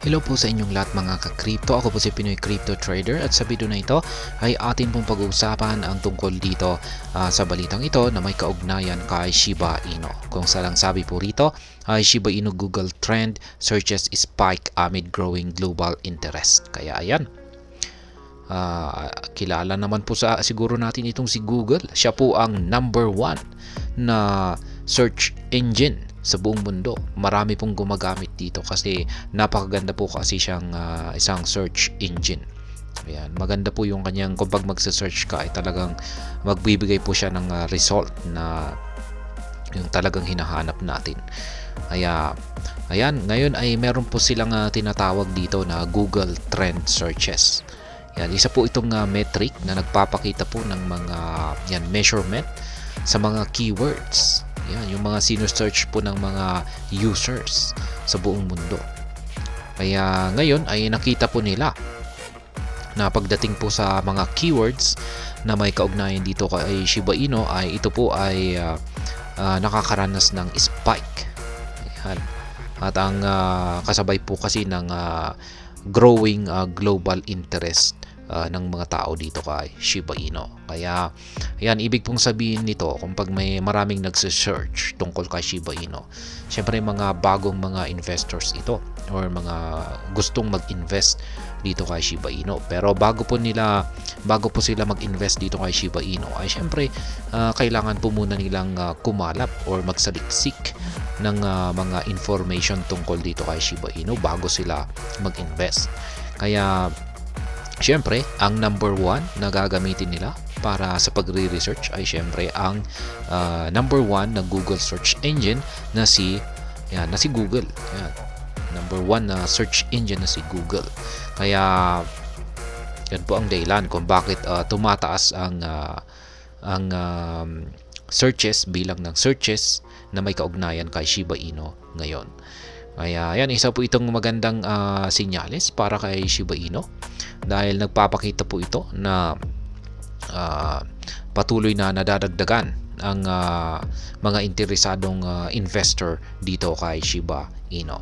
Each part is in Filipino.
Hello po sa inyong lahat mga ka-crypto. Ako po si Pinoy Crypto Trader at sa video na ito ay atin pong pag-uusapan ang tungkol dito sa balitang ito na may kaugnayan kay Shiba Inu. Kung salang sabi po rito ay Shiba Inu Google Trend searches spike amid growing global interest. Kaya ayan. Kilala naman po siguro natin itong si Google. Siya po ang number 1 na search engine sa buong mundo. Marami pong gumagamit dito kasi napakaganda po kasi siyang isang search engine. Ayan, maganda po yung kanyang kung pag magse-search ka ay talagang magbibigay po siya ng result na yung talagang hinahanap natin. Ayan, ngayon ay meron po silang tinatawag dito na Google Trend Searches. Yan, isa po itong metric na nagpapakita po ng mga measurement sa mga keywords. Yan, yung mga sino-search po ng mga users sa buong mundo. Kaya ngayon ay nakita po nila na pagdating po sa mga keywords na may kaugnayan dito kay Shiba Inu ay ito po ay nakakaranas ng spike. Yan. At ang kasabay po kasi ng growing global interest ng mga tao dito kay Shiba Inu. Kaya ayan, ibig pong sabihin nito kung pag may maraming nagse-search tungkol kay Shiba Inu, syempre mga bagong mga investors ito or mga gustong mag-invest dito kay Shiba Inu. Pero bago po sila mag-invest dito kay Shiba Inu ay syempre kailangan po muna nilang kumalap or magsaliksik ng mga information tungkol dito kay Shiba Inu bago sila mag-invest. Kaya syempre, ang number 1 na gagamitin nila para sa pagre-research ay syempre ang number 1 na Google search engine na si Google. Yan. Number 1 na search engine na si Google. Kaya yan po ang dahilan kung bakit tumataas ang searches, bilang ng searches na may kaugnayan kay Shiba Inu ngayon. Kaya yan, isa po itong magandang senyales para kay Shiba Inu dahil nagpapakita po ito na patuloy na nadadagdagan ang mga interesadong investor dito kay Shiba Inu.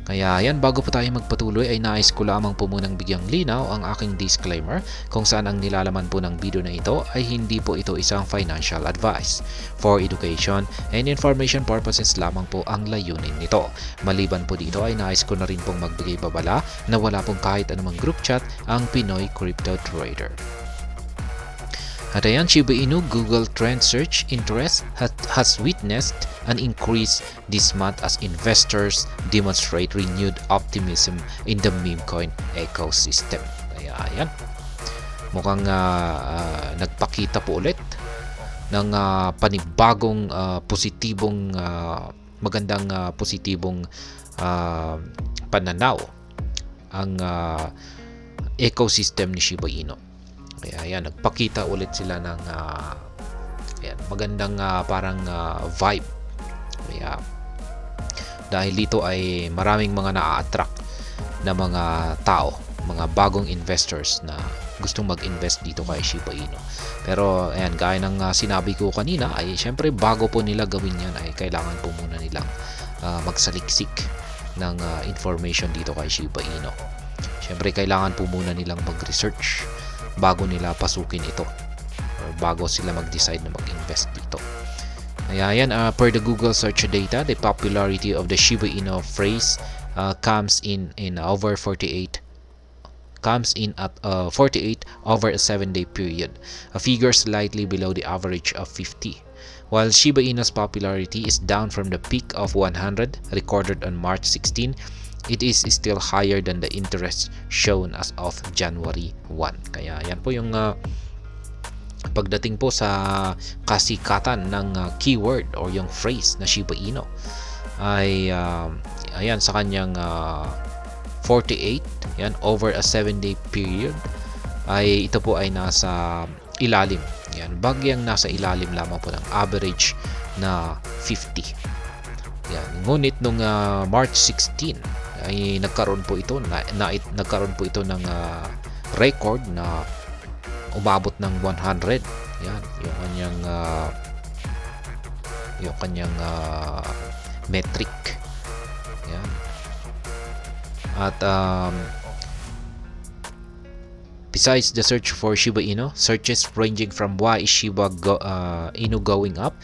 Kaya yan, bago po tayo magpatuloy ay nais ko lamang po munang bigyang linaw ang aking disclaimer kung saan ang nilalaman po ng video na ito ay hindi po ito isang financial advice. For education and information purposes lamang po ang layunin nito. Maliban po dito ay nais ko na rin pong magbigay babala na wala pong kahit anumang group chat ang Pinoy Crypto Trader. At ayan, Shiba Inu Google Trend Search interest has witnessed an increase this month as investors demonstrate renewed optimism in the meme coin ecosystem. Kaya ayan, mukhang nagpakita po ulit ng panibagong positibong magandang positibong pananaw ang ecosystem ni Shiba Inu. Kaya ayan, nagpakita ulit sila ng magandang parang vibe. Kaya dahil dito ay maraming mga na-attract na mga tao, mga bagong investors na gustong mag-invest dito kay Shiba Inu. Pero ayan, gaya ng sinabi ko kanina ay syempre bago po nila gawin yan ay kailangan po muna nilang magsaliksik ng information dito kay Shiba Inu. Syempre kailangan po muna nilang mag-research bago nila pasukin ito or bago sila mag-decide na mag-invest dito. Kaya yan, per the Google search data, the popularity of the Shiba Inu phrase comes in at 48 over a 7-day period, a figure slightly below the average of 50. While Shiba Inu's popularity is down from the peak of 100 recorded on March 16, it is still higher than the interest shown as of January 1. Kaya yan po yung pagdating po sa kasikatan ng keyword or yung phrase na Shiba Inu ay ayan, sa kanyang 48 yan over a 7-day period ay ito po ay nasa ilalim. Yan, bagyang nasa ilalim lamang po ng average na 50. Yan, ngunit nung March 16 ay nagkaroon po ito ng record na umabot ng 100. Yan, yung kanyang metric. Yan. At besides the search for Shiba Inu, searches ranging from why is Inu going up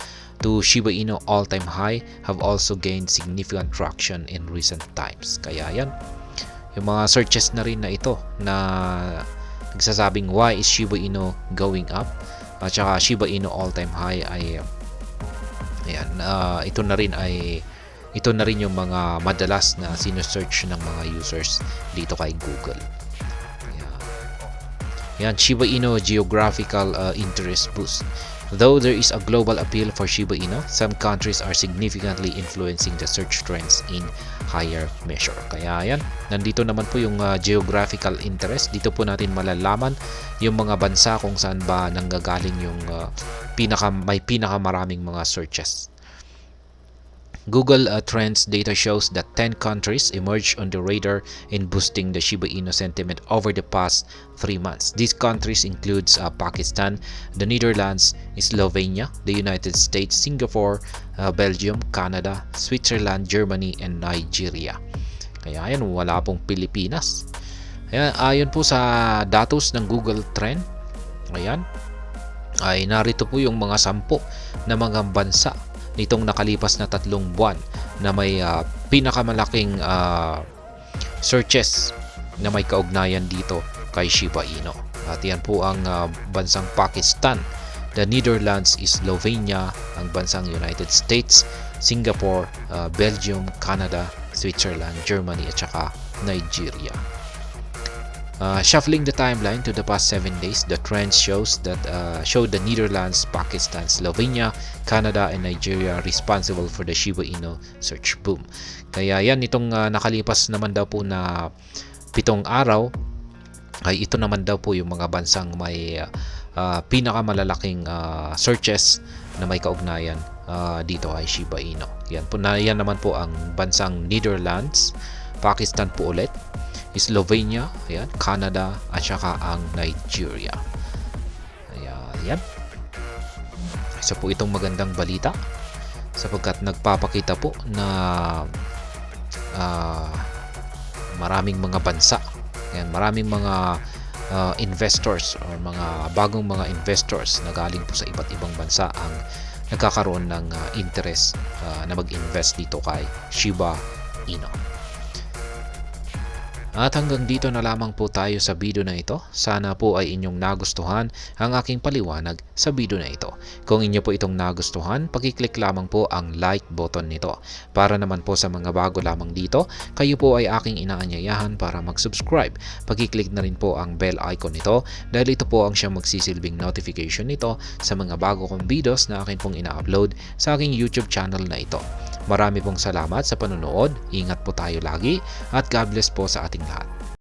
to Shiba Inu all-time high have also gained significant traction in recent times. Kaya yan, yung mga searches na rin na ito na nagsasabing why is Shiba Inu going up at saka Shiba Inu all-time high ay ayan, ito na rin yung mga madalas na sinesearch ng mga users dito kay Google. Yan, Shiba Inu geographical interest boost. Though there is a global appeal for Shiba Inu, some countries are significantly influencing the search trends in higher measure. Kaya yan, nandito naman po yung geographical interest. Dito po natin malalaman yung mga bansa kung saan ba nanggagaling yung may pinakamaraming mga searches. Google Trends data shows that 10 countries emerged on the radar in boosting the Shiba Inu sentiment over the past 3 months. These countries includes Pakistan, the Netherlands, Slovenia, the United States, Singapore, Belgium, Canada, Switzerland, Germany, and Nigeria. Kaya yan, wala pong Pilipinas. Ayon po sa datos ng Google Trend, ayan, ay narito po yung mga 10 na mga bansa nitong nakalipas na 3 buwan na may pinakamalaking searches na may kaugnayan dito kay Shiba Inu. At yan po ang bansang Pakistan, the Netherlands, Slovenia, ang bansang United States, Singapore, Belgium, Canada, Switzerland, Germany, at saka Nigeria. Shuffling the timeline to the past 7 days, the trend shows that showed the Netherlands, Pakistan, Slovenia, Canada, and Nigeria responsible for the Shiba Inu search boom. Kaya yan, itong nakalipas naman daw po na 7 araw, ay ito naman daw po yung mga bansang may pinakamalalaking searches na may kaugnayan dito ay Shiba Inu. Yan naman po ang bansang Netherlands, Pakistan po ulit, Slovenia, ayan, Canada, at saka ang Nigeria. Ayan. Isa po itong magandang balita sapagkat nagpapakita po na maraming mga bansa, ayan, maraming mga investors or mga bagong mga investors na galing po sa iba't ibang bansa ang nagkakaroon ng interest na mag-invest dito kay Shiba Inu. At hanggang dito na lamang po tayo sa video na ito. Sana po ay inyong nagustuhan ang aking paliwanag sa video na ito. Kung inyo po itong nagustuhan, pakiclick lamang po ang like button nito. Para naman po sa mga bago lamang dito, kayo po ay aking inaanyayahan para mag-subscribe. Pakiclick na rin po ang bell icon nito dahil ito po ang siyang magsisilbing notification nito sa mga bago kong videos na akin pong ina-upload sa aking YouTube channel na ito. Marami pong salamat sa panonood, ingat po tayo lagi at God bless po sa ating lahat.